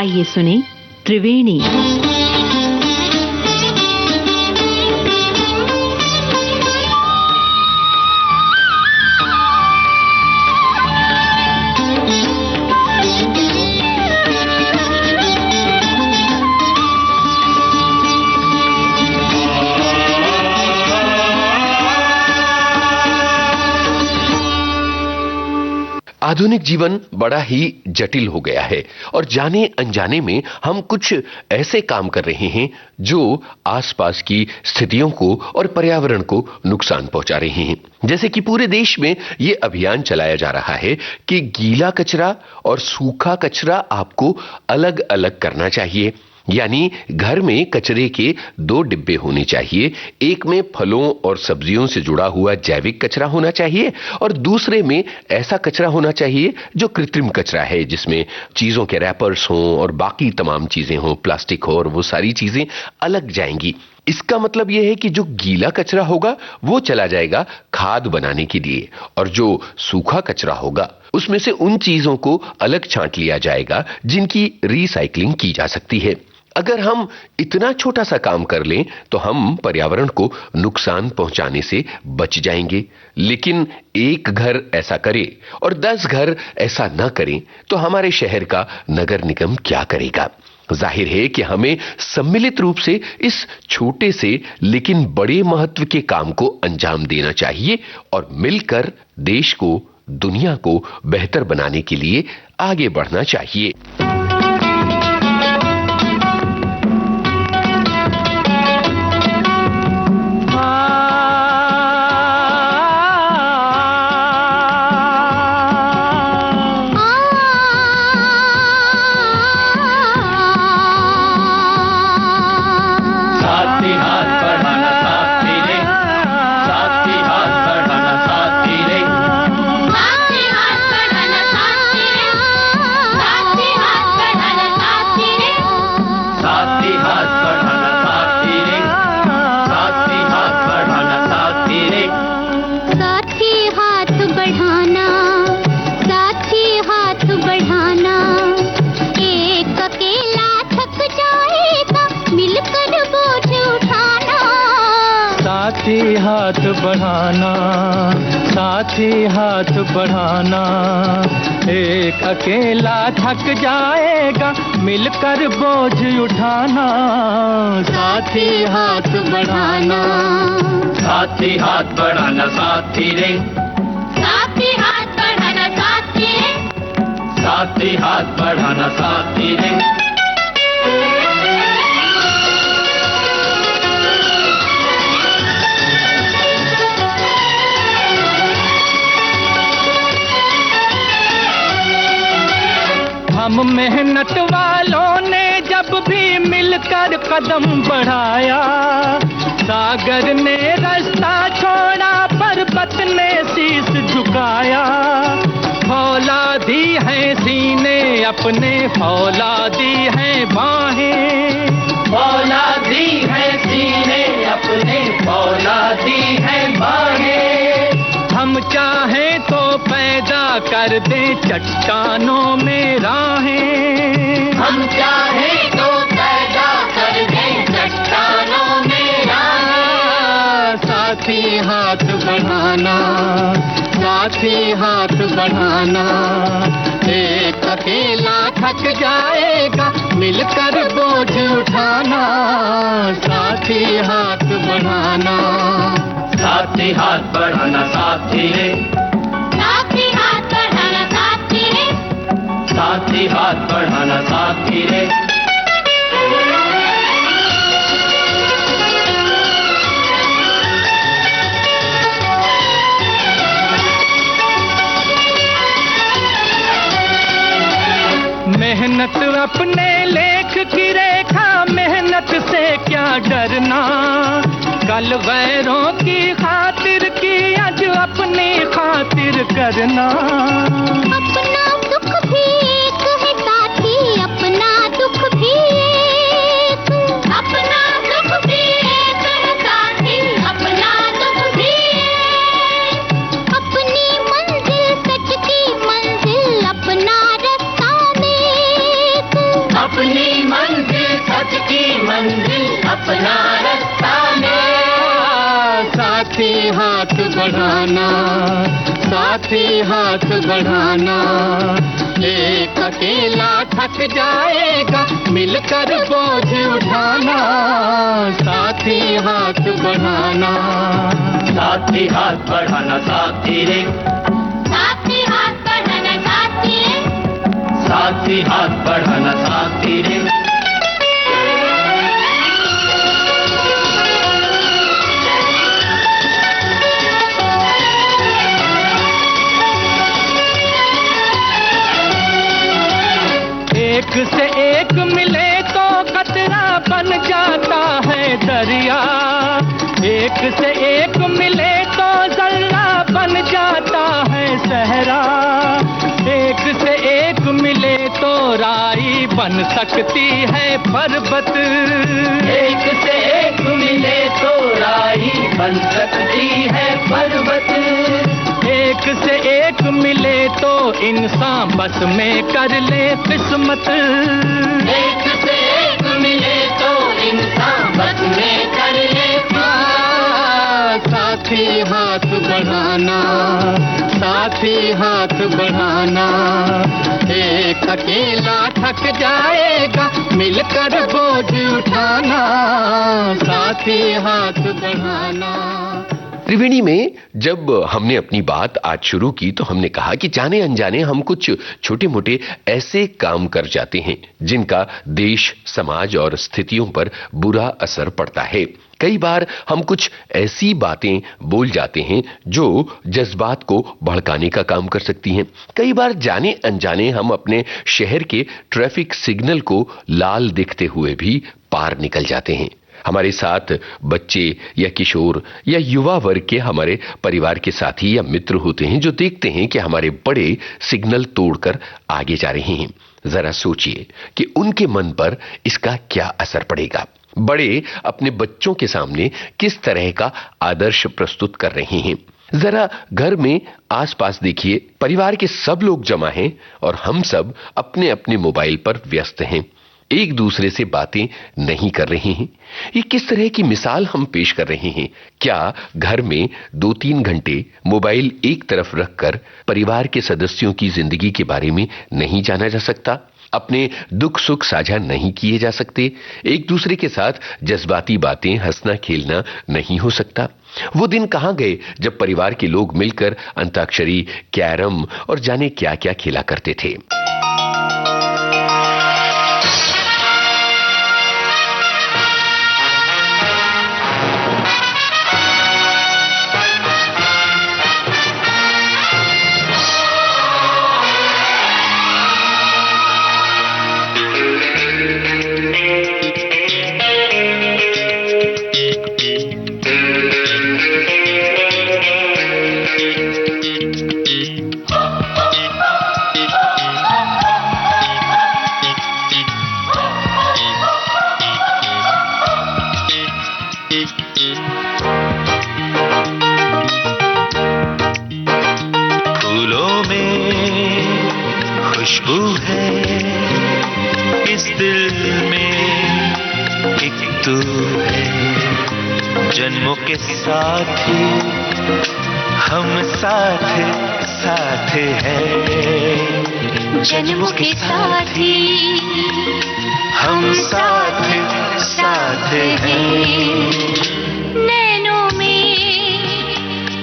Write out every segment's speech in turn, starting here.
आइए सुने त्रिवेणी। आधुनिक जीवन बड़ा ही जटिल हो गया है और जाने अनजाने में हम कुछ ऐसे काम कर रहे हैं जो आसपास की स्थितियों को और पर्यावरण को नुकसान पहुंचा रहे हैं। जैसे कि पूरे देश में ये अभियान चलाया जा रहा है कि गीला कचरा और सूखा कचरा आपको अलग अलग करना चाहिए। यानी घर में कचरे के 2 डिब्बे होने चाहिए। एक में फलों और सब्जियों से जुड़ा हुआ जैविक कचरा होना चाहिए और दूसरे में ऐसा कचरा होना चाहिए जो कृत्रिम कचरा है, जिसमें चीजों के रैपर्स हों और बाकी तमाम चीजें हों, प्लास्टिक हो, और वो सारी चीजें अलग जाएंगी। इसका मतलब यह है कि जो गीला कचरा होगा वो चला जाएगा खाद बनाने के लिए, और जो सूखा कचरा होगा उसमें से उन चीजों को अलग छांट लिया जाएगा जिनकी रिसाइकलिंग की जा सकती है। अगर हम इतना छोटा सा काम कर लें तो हम पर्यावरण को नुकसान पहुंचाने से बच जाएंगे। लेकिन एक घर ऐसा करे और 10 घर ऐसा ना करें तो हमारे शहर का नगर निगम क्या करेगा? जाहिर है कि हमें सम्मिलित रूप से इस छोटे से लेकिन बड़े महत्व के काम को अंजाम देना चाहिए और मिलकर देश को, दुनिया को बेहतर बनाने के लिए आगे बढ़ना चाहिए। हाथ बढ़ाना, साथी हाथ बढ़ाना, एक अकेला थक जाएगा मिलकर बोझ उठाना। साथी हाथ बढ़ाना, साथी हाथ बढ़ाना, साथी रे, साथी हाथ बढ़ाना, साथी रे, साथी हाथ बढ़ाना, साथी रे। हम मेहनत वालों ने जब भी मिलकर कदम बढ़ाया, सागर ने रास्ता छोड़ा, पर्वत ने शीश झुकाया। फौलादी है सीने अपने, फौलादी है बाहें, फौलादी है सीने अपने, फौलादी है बाहें। हम चाहें तो पैदा कर दें चट्टानों में राहें, हम चाहें तो पैदा कर दें चट्टानों में राहें। साथी हाथ बढ़ाना, साथी हाथ बढ़ाना, एक अकेला थक जाएगा मिलकर बोझ उठाना। साथी हाथ बढ़ाना, साथी हाथ बढ़ाना, साथी रे, साथी हाथ बढ़ाना, साथी रे, साथी हाथ बढ़ाना, साथी रे। मेहनत अपने लेख की रेखा, मेहनत से क्या डरना। कल गैरों की खातिर की, आज अपनी खातिर करना। अपना दुख भी एक है साथी, अपना दुख भी एक, अपना दुख भी एक है साथी, अपना दुख भी एक। अपनी मंजिल सच की मंजिल, अपना रास्ता नेक, अपना रास्ता में। साथी हाथ बढ़ाना, साथी हाथ बढ़ाना, एक अकेला थक जाएगा, मिलकर बोझ उठाना। साथी हाथ बढ़ाना, साथी हाथ बढ़ाना साथी रे, साथी हाथ बढ़ाना साथी रे, साथी हाथ बढ़ाना साथी रे। एक से एक मिले तो कतरा बन जाता है दरिया, एक से एक मिले तो जर्रा बन जाता है सहरा, एक से एक मिले तो राई बन सकती है पर्वत, एक से एक मिले तो राई बन सकती है पर्वत, एक से एक मिले तो इंसान बस में कर ले किस्मत, एक से एक मिले तो इंसान बस में कर ले। साथी हाथ बढ़ाना, साथी हाथ बढ़ाना, एक अकेला थक जाएगा, मिलकर बोझ उठाना। साथी हाथ बढ़ाना। त्रिवेणी में जब हमने अपनी बात आज शुरू की तो हमने कहा कि जाने अनजाने हम कुछ छोटे मोटे ऐसे काम कर जाते हैं जिनका देश, समाज और स्थितियों पर बुरा असर पड़ता है। कई बार हम कुछ ऐसी बातें बोल जाते हैं जो जज्बात को भड़काने का काम कर सकती हैं। कई बार जाने अनजाने हम अपने शहर के ट्रैफिक सिग्नल को लाल दिखते हुए भी पार निकल जाते हैं। हमारे साथ बच्चे या किशोर या युवा वर्ग के हमारे परिवार के साथी या मित्र होते हैं जो देखते हैं कि हमारे बड़े सिग्नल तोड़कर आगे जा रहे हैं। जरा सोचिए कि उनके मन पर इसका क्या असर पड़ेगा। बड़े अपने बच्चों के सामने किस तरह का आदर्श प्रस्तुत कर रहे हैं। जरा घर में आसपास देखिए, परिवार के सब लोग जमा हैं और हम सब अपने अपने मोबाइल पर व्यस्त हैं, एक दूसरे से बातें नहीं कर रहे हैं। ये किस तरह की मिसाल हम पेश कर रहे हैं? क्या घर में 2-3 घंटे मोबाइल एक तरफ रखकर परिवार के सदस्यों की जिंदगी के बारे में नहीं जाना जा सकता? अपने दुख सुख साझा नहीं किए जा सकते? एक दूसरे के साथ जज्बाती बातें, हंसना खेलना नहीं हो सकता? वो दिन कहां गए जब परिवार के लोग मिलकर अंताक्षरी, कैरम और जाने क्या क्या खेला करते थे। फूलों में खुशबू है, इस दिल में एक तू है, जन्मों के साथी हम साथ साथ हैं, जन्मों के साथी हम साथ साथ हैं। नैनों में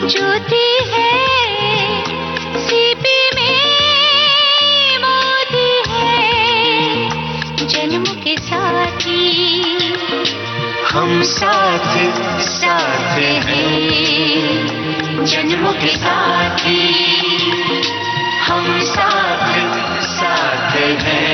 ज्योति है, सीपी में मोती है, जन्मों के साथी हम साथ साथ हैं, जन्मों के साथी हम साथ साथ हैं।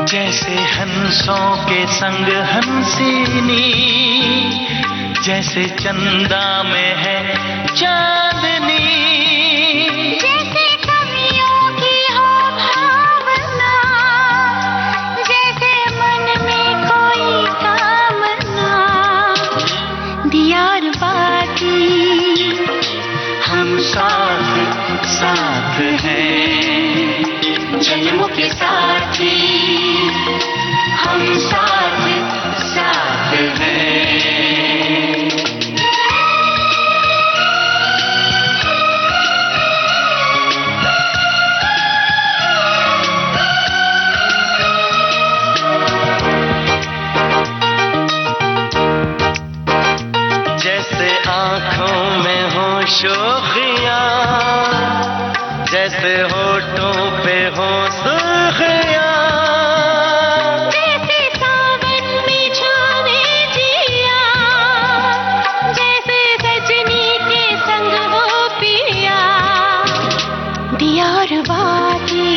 जैसे हंसों के संग हंसिनी, जैसे चंदा में है चांदनी, जैसे कवियों की हो भावना, जैसे मन में कोई शोखियाँ, जैसे होठों पे हो सुर्खियाँ। जैसे सावन में छावे जिया, जैसे सजनी के संग हो पिया। दिया और बाती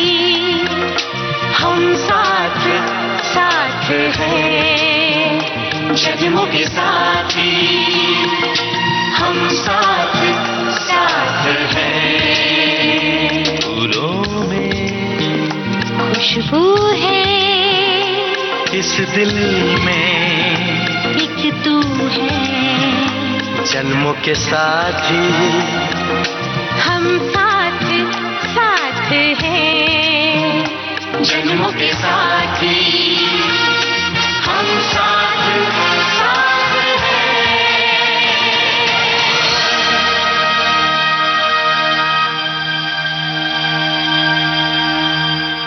हम साथ साथ हैं, जन्मों के साथी हम साथ साथ हैं। फूलों में खुशबू है, इस दिल में एक तू है। जन्मों के साथी हम साथ साथ हैं, जन्मों के साथी हम साथ साथ हैं।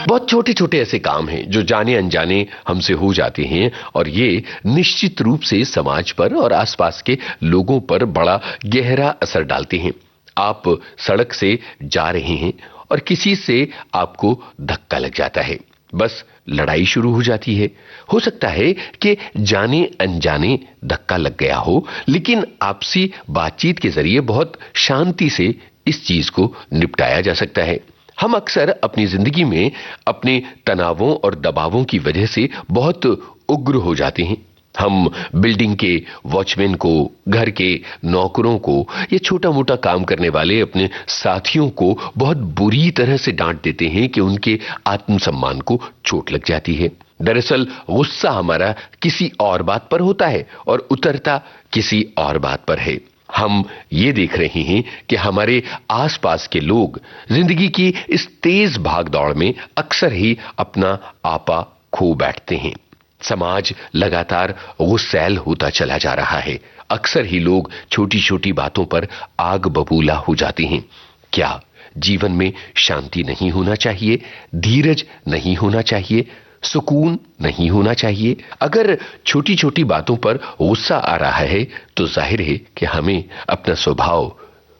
बहुत छोटे छोटे ऐसे काम हैं जो जाने अनजाने हमसे हो जाते हैं और ये निश्चित रूप से समाज पर और आसपास के लोगों पर बड़ा गहरा असर डालते हैं। आप सड़क से जा रहे हैं और किसी से आपको धक्का लग जाता है, बस लड़ाई शुरू हो जाती है। हो सकता है कि जाने अनजाने धक्का लग गया हो, लेकिन आपसी बातचीत के जरिए बहुत शांति से इस चीज को निपटाया जा सकता है। हम अक्सर अपनी जिंदगी में अपने तनावों और दबावों की वजह से बहुत उग्र हो जाते हैं। हम बिल्डिंग के वॉचमैन को, घर के नौकरों को या छोटा मोटा काम करने वाले अपने साथियों को बहुत बुरी तरह से डांट देते हैं कि उनके आत्मसम्मान को चोट लग जाती है। दरअसल गुस्सा हमारा किसी और बात पर होता है और उतरता किसी और बात पर है। हम ये देख रहे हैं कि हमारे आसपास के लोग जिंदगी की इस तेज भागदौड़ में अक्सर ही अपना आपा खो बैठते हैं। समाज लगातार गुस्सैल होता चला जा रहा है। अक्सर ही लोग छोटी छोटी बातों पर आग बबूला हो जाते हैं। क्या जीवन में शांति नहीं होना चाहिए? धीरज नहीं होना चाहिए? सुकून नहीं होना चाहिए? अगर छोटी छोटी बातों पर गुस्सा आ रहा है तो जाहिर है कि हमें अपना स्वभाव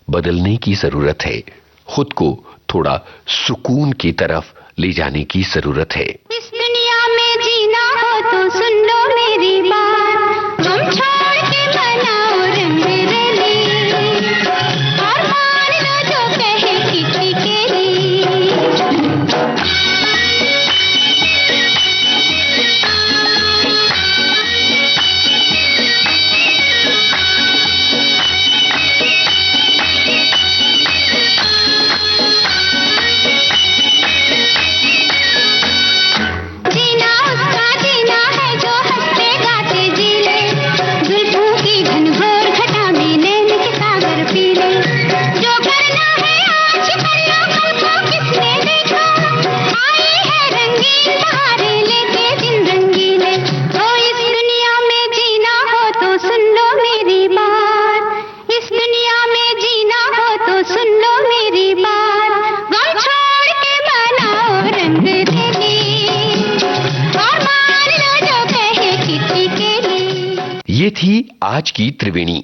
बदलने की जरूरत है। खुद को थोड़ा सुकून की तरफ ले जाने की जरूरत है। इस दुनिया में जीना हो तो सुन लो मेरी बात, तुम छोड़ के बनाओ रंग रली और मान लो जो कहे किसी के लिए। जीना उसका जीना है जो हंसते गाते जी ले, जुल्फों की घनघोर घटा में नैन के सागर पी ले। जो करना है आज कर लो, कल को किसने देखा, आई है रंगीन बहारें लेके दिन रंगीले। ओ इस दुनिया में जीना हो तो सुन लो मेरी बात, इस दुनिया में जीना हो तो सुन लो मेरी बात, गम छोड़ के बनाओ रंग रली और मान लो जो कहे किसी के लिए। ये थी आज की त्रिवेणी।